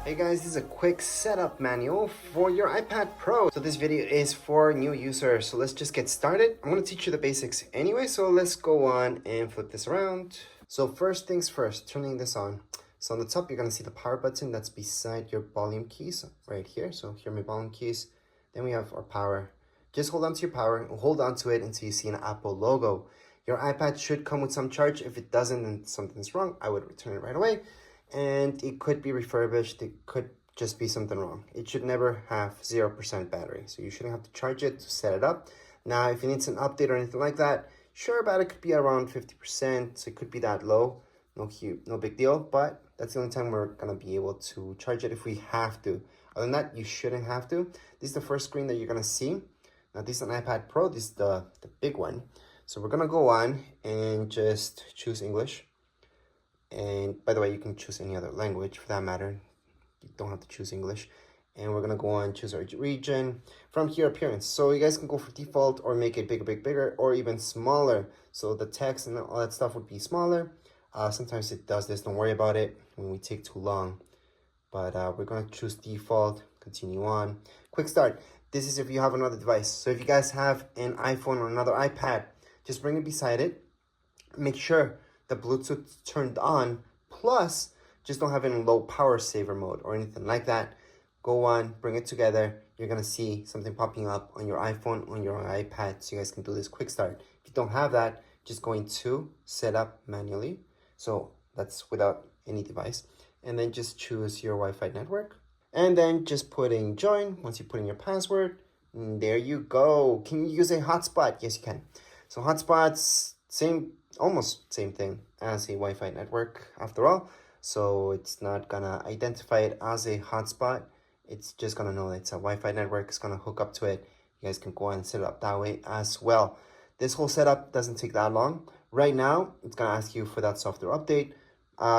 Hey guys, this is a quick setup manual for your iPad Pro. So this video is for new users. So let's just get started. I'm going to teach you the basics anyway. So let's go on and flip this around. So first things first, turning this on. So on the top, you're going to see the power button that's beside your volume keys right here. So here are my volume keys. Then we have our power. Just hold on to your power and hold on to it until you see an Apple logo. Your iPad should come with some charge. If it doesn't and something's wrong, I would return it right away. And it could be refurbished. It could just be something wrong. It should never have 0% battery. So you shouldn't have to charge it to set it up. Now, if it needs an update or anything like that, sure, battery could be around 50%. So it could be that low. No big deal. But that's the only time we're going to be able to charge it if we have to. Other than that, you shouldn't have to. This is the first screen that you're going to see. Now, this is an iPad Pro. This is the big one. So we're going to go on and just choose English. And by the way, you can choose any other language for that matter. You don't have to choose English. And we're going to go on, choose our region. From here, appearance. So you guys can go for default or make it bigger, or even smaller. So the text and all that stuff would be smaller. Sometimes it does this. Don't worry about it when we take too long. But we're going to choose default, continue on. Quick start. This is if you have another device. So if you guys have an iPhone or another iPad, just bring it beside it. Make sure the Bluetooth turned on, plus just don't have it in low power saver mode or anything like that. Go on, bring it together. You're gonna see something popping up on your iPhone, on your iPad, so you guys can do this quick start. If you don't have that, just go into setup manually. So that's without any device. And then just choose your Wi-Fi network. And then just put in join. Once you put in your password, there you go. Can you use a hotspot? Yes, you can. So hotspots, almost same thing as a Wi-Fi network after all. So it's not gonna identify it as a hotspot. It's just gonna know it's a Wi-Fi network. It's gonna hook up to it. You guys can go and set it up that way as well. This whole setup doesn't take that long. Right now, it's gonna ask you for that software update.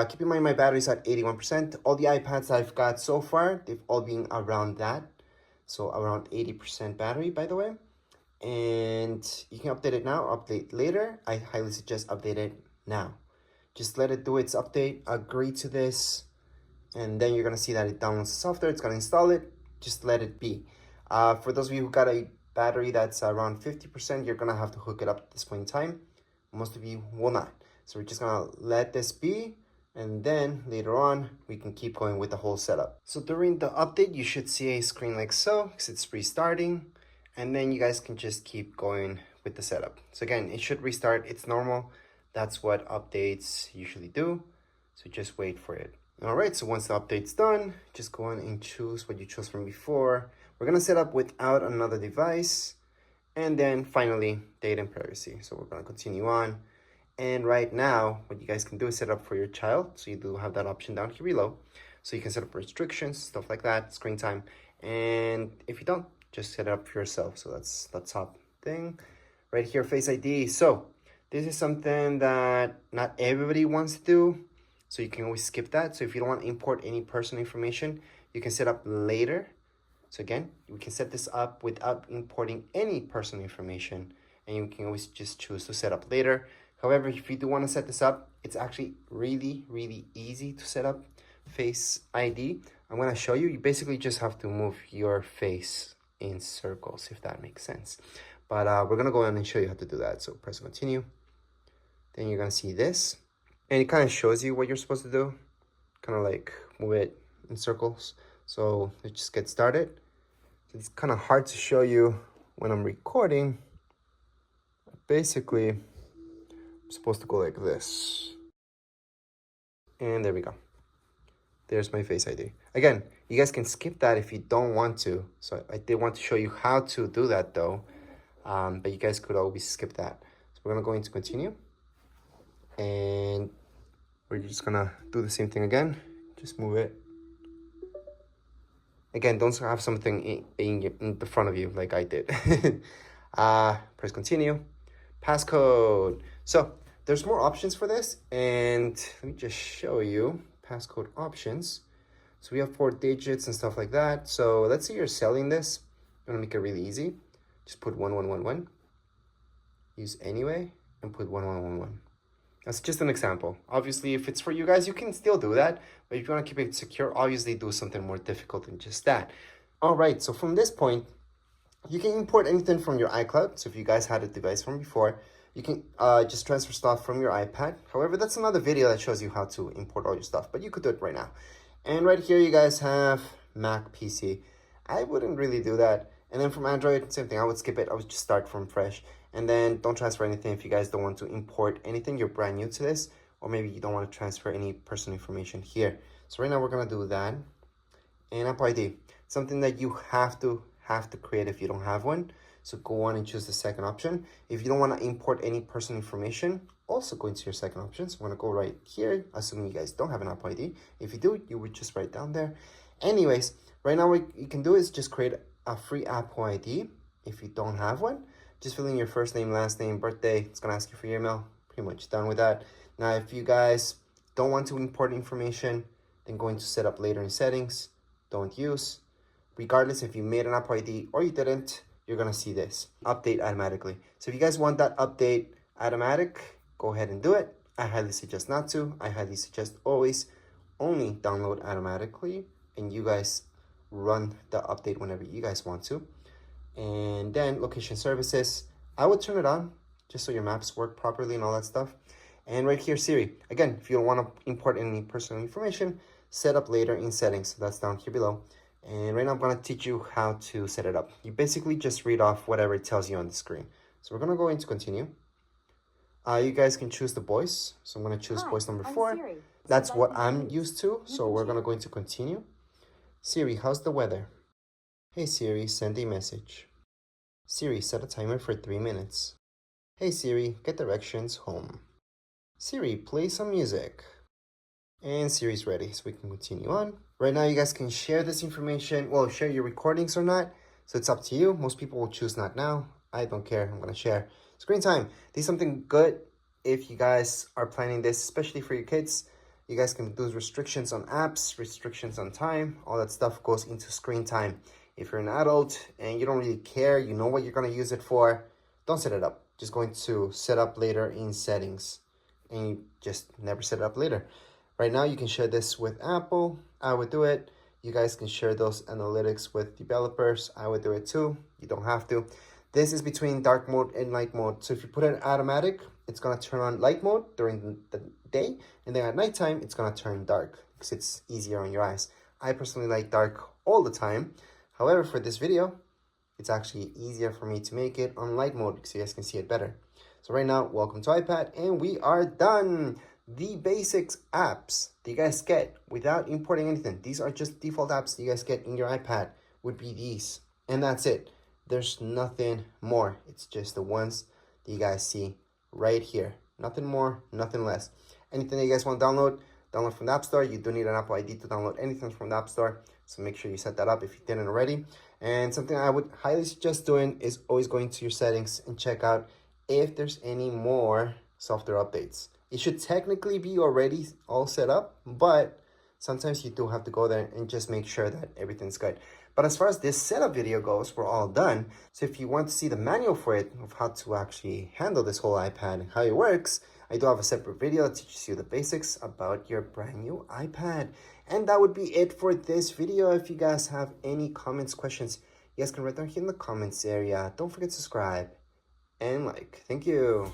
Keep in mind my battery's at 81%. All the iPads I've got so far, they've all been around that. So around 80% battery, by the way. And you can update it now, update later. I highly suggest update it now. Just let it do its update, agree to this, and then you're gonna see that it downloads the software. It's gonna install it. Just let it be. For those of you who got a battery that's around 50%, you're gonna have to hook it up at this point in time. Most of you will not. So we're just gonna let this be, and then later on we can keep going with the whole setup. So during the update, you should see a screen like so, because it's restarting. And then you guys can just keep going with the setup. So again, it should restart. It's normal. That's what updates usually do. So just wait for it. All right, so once the update's done, just go on and choose what you chose from before. We're gonna set up without another device. And then finally, data and privacy. So we're gonna continue on. And right now, what you guys can do is set up for your child. So you do have that option down here below. So you can set up restrictions, stuff like that, screen time. And if you don't, just set it up for yourself. So that's the top thing right here, Face ID. So this is something that not everybody wants to do, so you can always skip that. So if you don't want to import any personal information, you can set up later. So again, we can set this up without importing any personal information, and you can always just choose to set up later. However, if you do want to set this up, it's actually really easy to set up Face ID. I'm going to show you. You basically just have to move your face in circles, if that makes sense. But we're gonna go on and show you how to do that. So press continue. Then you're gonna see this, and it kind of shows you what you're supposed to do. Kind of like move it in circles. So let's just get started. It's kind of hard to show you when I'm recording. Basically, I'm supposed to go like this, and there we go. There's my Face ID. Again, you guys can skip that if you don't want to. So I did want to show you how to do that though. But you guys could always skip that. So we're gonna go into continue. And we're just gonna do the same thing again. Just move it. Again, don't have something in the front of you like I did. Press continue. Passcode. So there's more options for this. And let me just show you passcode options. So we have 4 digits and stuff like that. So let's say you're selling this. You want to make it really easy. Just put 1111. Use anyway and put 1111. That's just an example. Obviously, if it's for you guys, you can still do that. But if you want to keep it secure, obviously do something more difficult than just that. All right, so from this point, you can import anything from your iCloud. So if you guys had a device from before, you can just transfer stuff from your iPad. However, that's another video that shows you how to import all your stuff, but you could do it right now. And right here, you guys have Mac PC. I wouldn't really do that. And then from Android, same thing. I would skip it. I would just start from fresh. And then don't transfer anything if you guys don't want to import anything. You're brand new to this, or maybe you don't want to transfer any personal information here. So right now we're gonna do that. And Apple ID, something that you have to create if you don't have one. So go on and choose the second option. If you don't want to import any personal information, also go into your second option. So I'm gonna go right here, assuming you guys don't have an Apple ID. If you do, you would just write down there. Anyways, right now what you can do is just create a free Apple ID. If you don't have one, just fill in your first name, last name, birthday. It's gonna ask you for your email. Pretty much done with that. Now, if you guys don't want to import information, then go into setup later in settings, don't use. Regardless if you made an Apple ID or you didn't, you're gonna see this, update automatically. So if you guys want that update automatic, go ahead and do it. I highly suggest not to. I highly suggest always only download automatically, and you guys run the update whenever you guys want to. And then location services, I would turn it on just so your maps work properly and all that stuff. And right here, Siri, again, if you don't want to import any personal information, set up later in settings. So that's down here below. And right now I'm going to teach you how to set it up. You basically just read off whatever it tells you on the screen. So we're going to go into continue. You guys can choose the voice. So I'm going to choose voice number 4. Siri. That's what I'm used to. So we're going to go into continue. Siri, how's the weather? Hey Siri, send a message. Siri, set a timer for 3 minutes. Hey Siri, get directions home. Siri, play some music. And Siri's ready, so we can continue on. Right now, you guys can share this information. Well, share your recordings or not. So it's up to you. Most people will choose not now. I don't care. I'm going to share. Screen time. This is something good if you guys are planning this, especially for your kids. You guys can do restrictions on apps, restrictions on time. All that stuff goes into screen time. If you're an adult and you don't really care, you know what you're going to use it for, don't set it up. Just going to set up later in settings. And you just never set it up later. Right now, you can share this with Apple. I would do it. You guys can share those analytics with developers. I would do it too. You don't have to. This is between dark mode and light mode. So if you put it in automatic, it's going to turn on light mode during the day. And then at nighttime, it's going to turn dark because it's easier on your eyes. I personally like dark all the time. However, for this video, it's actually easier for me to make it on light mode so you guys can see it better. So right now, welcome to iPad, and we are done. The basics apps that you guys get without importing anything. These are just default apps that you guys get in your iPad would be these. And that's it. There's nothing more. It's just the ones that you guys see right here. Nothing more, nothing less. Anything that you guys want to download from the App Store. You do need an Apple ID to download anything from the App Store. So make sure you set that up if you didn't already. And something I would highly suggest doing is always going to your settings and check out if there's any more software updates. It should technically be already all set up, but sometimes you do have to go there and just make sure that everything's good. But as far as this setup video goes, we're all done. So if you want to see the manual for it, of how to actually handle this whole iPad and how it works, I do have a separate video that teaches you the basics about your brand new iPad. And that would be it for this video. If you guys have any comments, questions, you guys can write down here in the comments area. Don't forget to subscribe and like. Thank you.